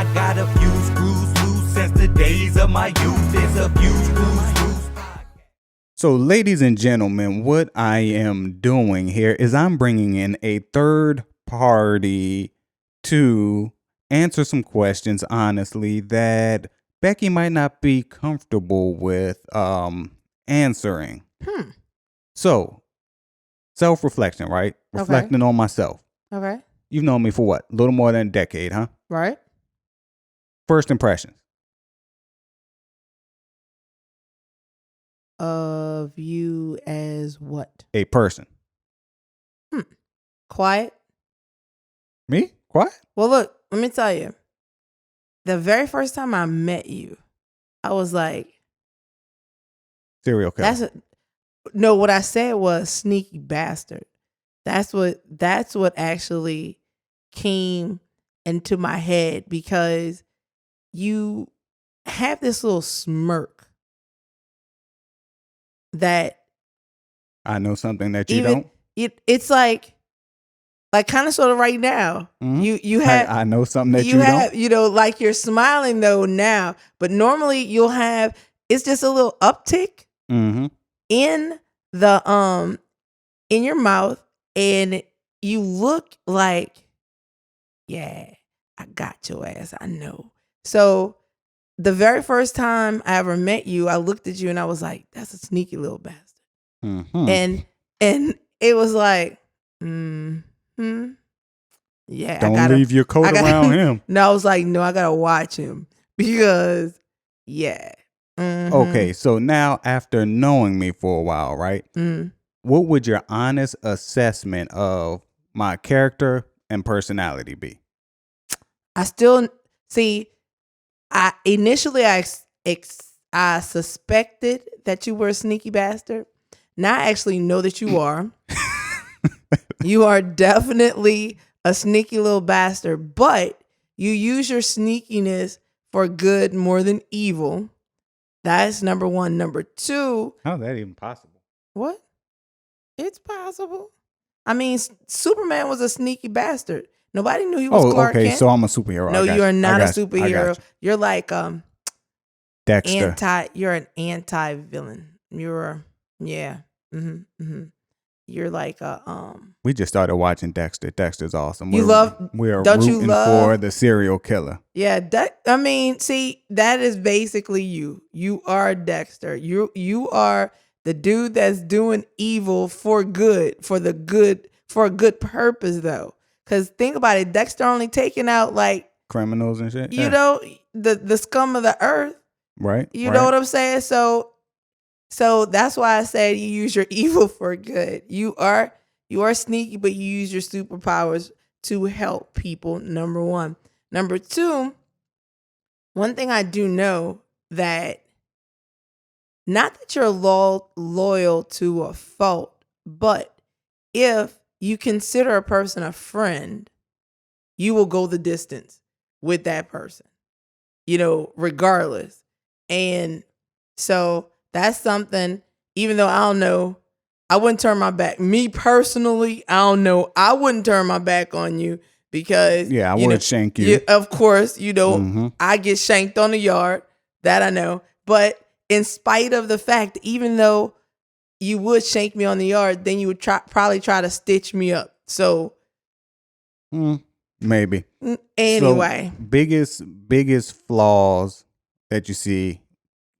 I got a few screws loose since the days of my youth. There's a few screws loose. So, ladies and gentlemen, what I am doing here is I'm bringing in a third party to answer some questions, honestly, that Becky might not be comfortable with answering. So, self-reflection, right? Okay. Reflecting on myself. Okay. You've known me for what? A little more than a decade, huh? Right. First impressions. Of you as what? A person. Quiet. Me? Quiet? Well, look, let me tell you. The very first time I met you, I was like, Serial killer. no, what I said was sneaky bastard. That's what actually came into my head because you have this little smirk that I know something that you even don't. it's like kind of sort of right now. Mhm. You have I know something that you have don't. like you're smiling though now, but normally you'll have it's just a little uptick Mm-hmm. in the in your mouth, and you look like, yeah, I got your ass. I know. So the very first time I ever met you, I looked at you and I was like, that's a sneaky little bastard. Mm-hmm. And it was like, yeah, Don't leave your coat around him. No, I was like, no, I gotta watch him because, yeah. Okay, so now after knowing me for a while, right? What would your honest assessment of my character and personality be? I still see. I initially I suspected that you were a sneaky bastard. Now I actually know that you are. You are definitely a sneaky little bastard, but you use your sneakiness for good more than evil. That's number one. Number two. How's that even possible? What? It's possible. I mean, Superman was a sneaky bastard. Nobody knew he was Clark okay. Kent. So I'm a superhero. No, you are not a I superhero. got you. You're like Dexter. you're an anti-villain. You're You're like We just started watching Dexter. Dexter's awesome. We're don't rooting you love for the serial killer. Yeah, see, that is basically you. You are Dexter. You are the dude that's doing evil for good, for a good purpose though. Cause think about it, Dexter only taking out like criminals and shit. You know, the scum of the earth. Right. You know what I'm saying? So that's why I said you use your evil for good. You are sneaky, but you use your superpowers to help people, number one. Number two, one thing I do know that not that you're loyal to a fault, but if you consider a person a friend, you will go the distance with that person, regardless. And so that's something, even though I don't know, I wouldn't turn my back. Me personally, I don't know. I wouldn't turn my back on you because I would shank you. Of course, I get shanked on the yard. That I know. But in spite of the fact, even though you would shank me on the yard, then you would probably try to stitch me up. So maybe. Anyway, so, biggest flaws that you see,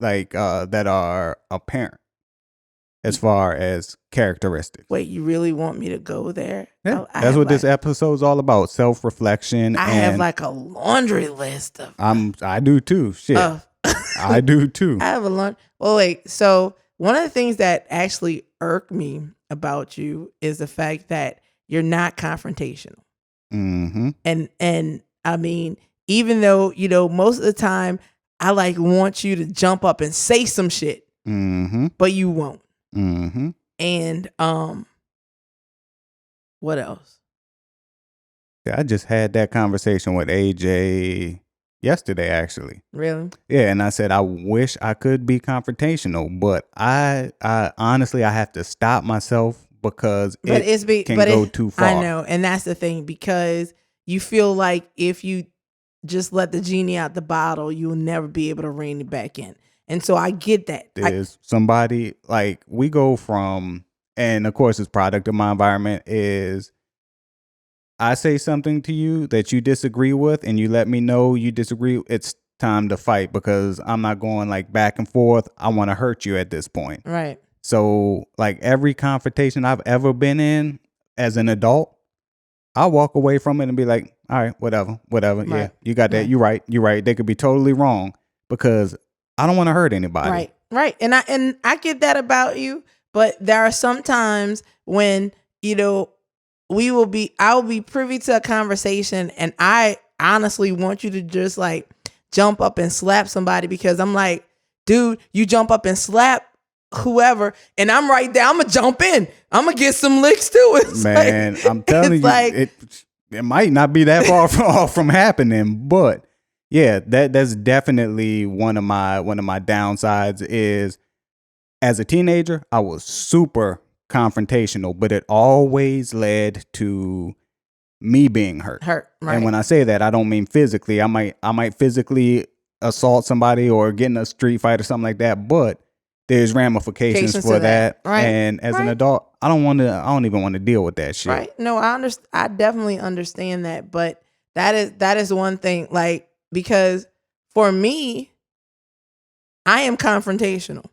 like that are apparent as far as characteristics. Wait, you really want me to go there? Yeah, that's what this episode's all about. Self-reflection. I have like a laundry list of. I do too. Shit. I do too. I have a laundry. Well, wait. So one of the things that actually irk me about you is the fact that you're not confrontational. Mm-hmm. And I mean, even though most of the time I want you to jump up and say some shit, but you won't. Mm-hmm. And what else? Yeah, I just had that conversation with AJ yesterday, actually. Really? Yeah, and I said I wish I could be confrontational, but I honestly I have to stop myself because it can go too far. I know, and that's the thing, because you feel like if you just let the genie out the bottle, you'll never be able to rein it back in. And so I get that. There's somebody, like, we go from, and of course, this product of my environment is, I say something to you that you disagree with, and you let me know you disagree. It's time to fight, because I'm not going like back and forth. I want to hurt you at this point. Right. So, like, every confrontation I've ever been in as an adult, I walk away from it and be like, all right, whatever. Right. Yeah, you got that. Right. You're right. They could be totally wrong, because I don't want to hurt anybody. Right. And I get that about you, but there are some times when, I will be privy to a conversation, and I honestly want you to just like jump up and slap somebody, because I'm like, dude, you jump up and slap whoever, and I'm right there. I'm gonna jump in. I'm gonna get some licks too. It's Man, I'm telling you, like, it might not be that far from happening, but yeah, that's definitely one of my downsides. Is, as a teenager, I was super confrontational, but it always led to me being hurt. Right. And when I say that, I don't mean physically. I might physically assault somebody or get in a street fight or something like that, but there's ramifications for that. Right. And as an adult, I don't even want to deal with that shit. Right. No, I definitely understand that, but that is one thing, like, because for me, I am confrontational.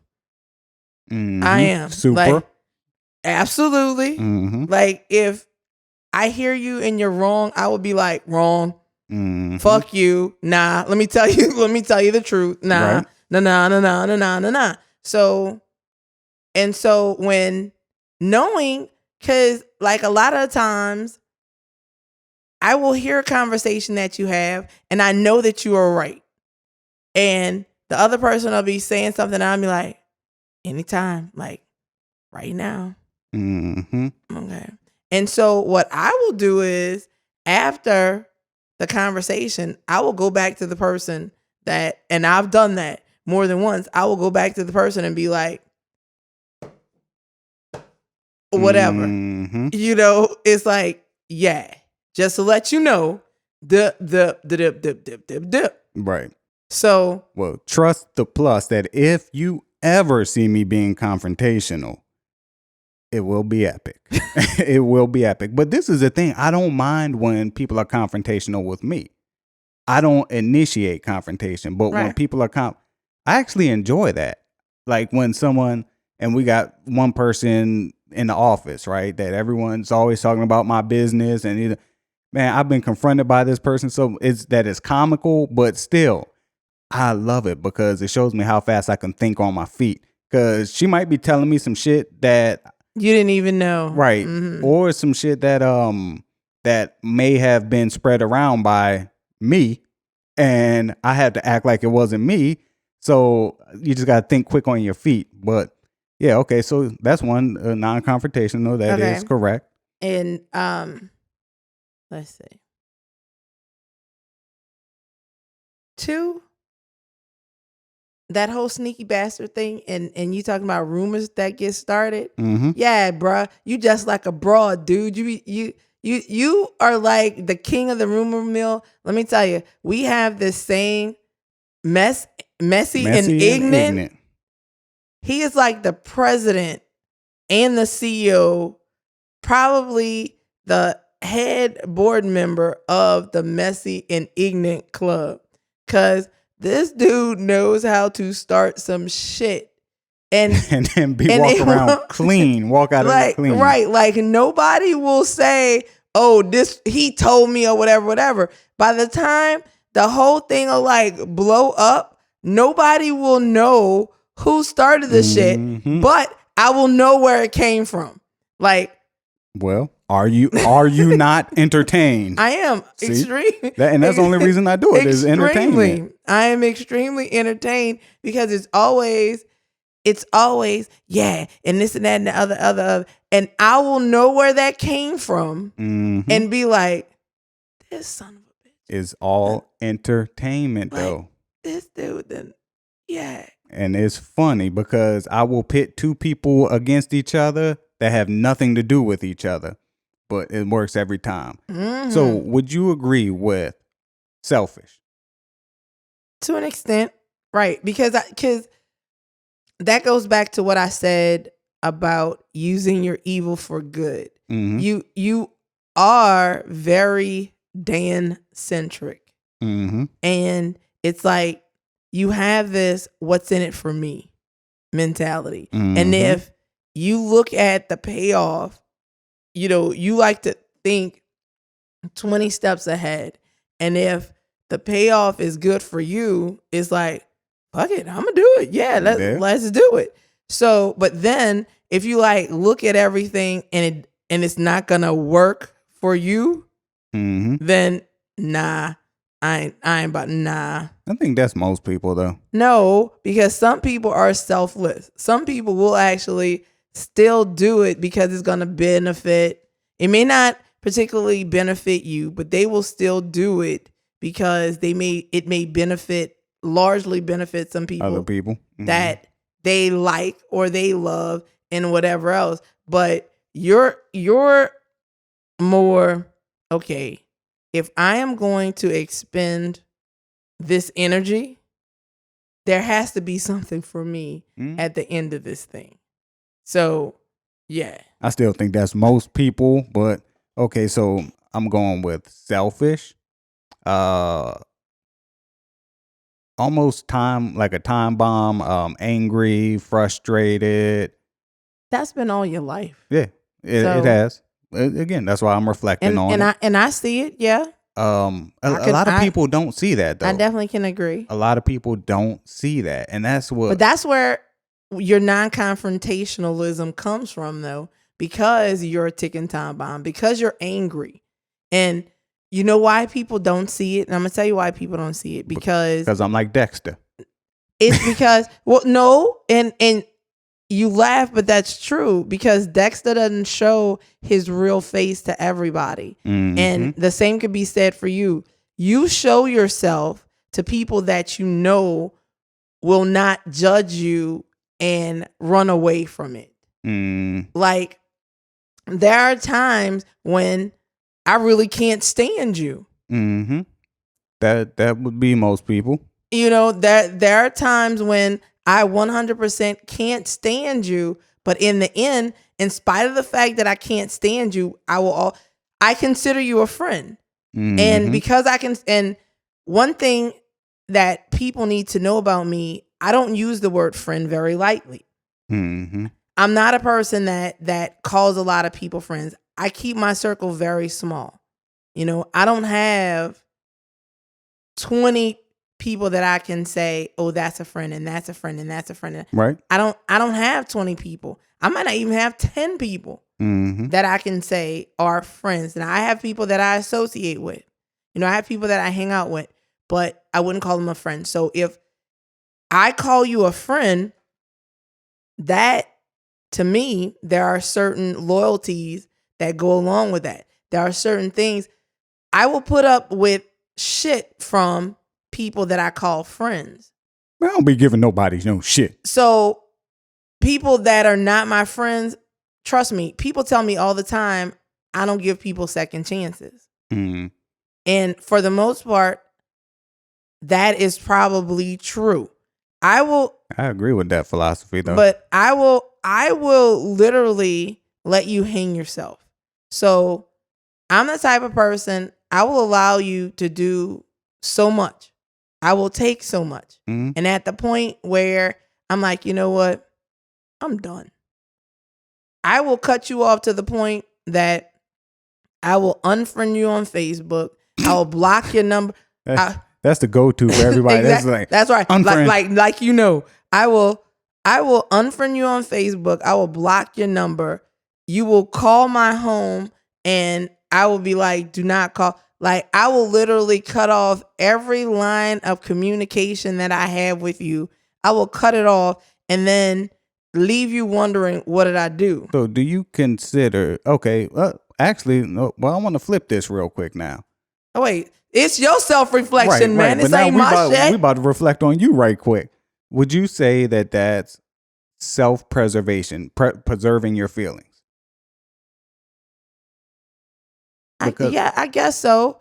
Mm-hmm. I am. Super. Like, absolutely. Mm-hmm. Like, if I hear you and you're wrong, I would be like, wrong. Mm-hmm. Fuck you. Nah. Let me tell you the truth. Nah. Right. Nah. So when knowing, because like a lot of times I will hear a conversation that you have, and I know that you are right. And the other person will be saying something, and I'll be like, anytime, like right now. Mm-hmm. Okay. And so what I will do is, after the conversation, I will go back to the person that, and I've done that more than once, I will go back to the person and be like, whatever. Mm-hmm. It's like, yeah, just to let you know, dip. Right. So, well, trust the plus that if you ever see me being confrontational, it will be epic. It will be epic. But this is the thing. I don't mind when people are confrontational with me. I don't initiate confrontation. But when people are I actually enjoy that. Like when someone, and we got one person in the office, right, that everyone's always talking about my business, and man, I've been confronted by this person. So it's comical, but still, I love it because it shows me how fast I can think on my feet. Because she might be telling me some shit that you didn't even know. Right. Mm-hmm. Or some shit that that may have been spread around by me, and I had to act like it wasn't me. So you just got to think quick on your feet. But yeah, okay, so that's one, non-confrontational. That is correct. And let's see. 2, that whole sneaky bastard thing, and you talking about rumors that get started. Mm-hmm. Yeah, bruh, you just like a broad, dude. You are like the king of the rumor mill. Let me tell you, we have this saying, messy and ignorant. He is like the president and the CEO, probably the head board member of the Messy and Ignorant Club, because this dude knows how to start some shit and then walk around clean, walk out of it clean. Right. Like nobody will say, oh, he told me or whatever. By the time the whole thing will like blow up, nobody will know who started the shit, but I will know where it came from. Like, well, are you not entertained? I am. Extremely. And that's the only reason I do it is entertainment. I am extremely entertained because it's always, yeah, and this and that and the other. And I will know where that came from and be like, this son of a bitch. It's all entertainment, like, though. This dude, then, yeah. And it's funny because I will pit two people against each other that have nothing to do with each other, but it works every time. Mm-hmm. So would you agree with selfish. To an extent, right? Because that goes back to what I said about using your evil for good. Mm-hmm. You are very Dan centric, Mm-hmm. and it's like you have this "what's in it for me" mentality, and Mhm. if you look at the payoff, you like to think 20 steps ahead, and if the payoff is good for you, it's like, fuck it, I'm gonna do it. Yeah, Yeah. let's do it. So, but then if you like look at everything and it's not gonna work for you, Mm-hmm. then nah, I ain't about nah. I think that's most people though. No, because some people are selfless. Some people will actually still do it because it's gonna benefit. It may not particularly benefit you, but they will still do it because it may largely benefit some people Other people. Mhm. that they like or they love and whatever else. But you're more okay. If I am going to expend this energy, there has to be something for me Mhm. at the end of this thing. So, yeah. I still think that's most people, but okay, so I'm going with selfish. Almost like a time bomb, angry, frustrated. That's been all your life. Yeah. It So- has. Again, that's why I'm reflecting on it. I see it, yeah. A lot of people don't see that though. I definitely can agree. A lot of people don't see that, and that's what. But that's where your non-confrontationalism comes from, though, because you're a ticking time bomb, because you're angry. And you know why people don't see it? And I'm going to tell you why people don't see it. Because I'm like Dexter. it's because, well, no, and you laugh, but that's true, because Dexter doesn't show his real face to everybody. Mhm. And the same could be said for you. You show yourself to people that you know will not judge you and run away from it. Mm. Like, there are times when I really can't stand you. Mm-hmm. That would be most people. There are times when I 100% can't stand you, but in the end, in spite of the fact that I can't stand you, I consider you a friend. Mhm. And because and one thing that people need to know about me, I don't use the word friend very lightly. Mhm. I'm not a person that calls a lot of people friends. I keep my circle very small. I don't have 20 people that I can say, oh, that's a friend and that's a friend and that's a friend. Right. I don't have 20 people. I might not even have 10 people Mhm. that I can say are friends. And I have people that I associate with. I have people that I hang out with, but I wouldn't call them a friend. So if I call you a friend, that, to me, there are certain loyalties that go along with that. There are certain things I will put up with shit from people that I call friends. I don't be giving nobody no shit. So people that are not my friends, trust me, people tell me all the time, I don't give people second chances. Mm. And for the most part, that is probably true. I agree with that philosophy though. But I will literally let you hang yourself. So I'm the type of person, I will allow you to do so much. I will take so much. Mhm. And at the point where I'm like, you know what? I'm done. I will cut you off to the point that I will unfriend you on Facebook. I will block your number. That's the go-to for everybody. That's right. Unfriend. Like I will unfriend you on Facebook. I will block your number. You will call my home and I will be like, do not call. Like, I will literally cut off every line of communication that I have with you. I will cut it off and then leave you wondering, what did I do? So do you consider, okay, actually, no, well, I want to flip this real quick now. Oh, wait, it's your self-reflection, man. But This now ain't my shit. we about to reflect on you right quick. Would you say that that's self-preservation, preserving your feelings? I guess so.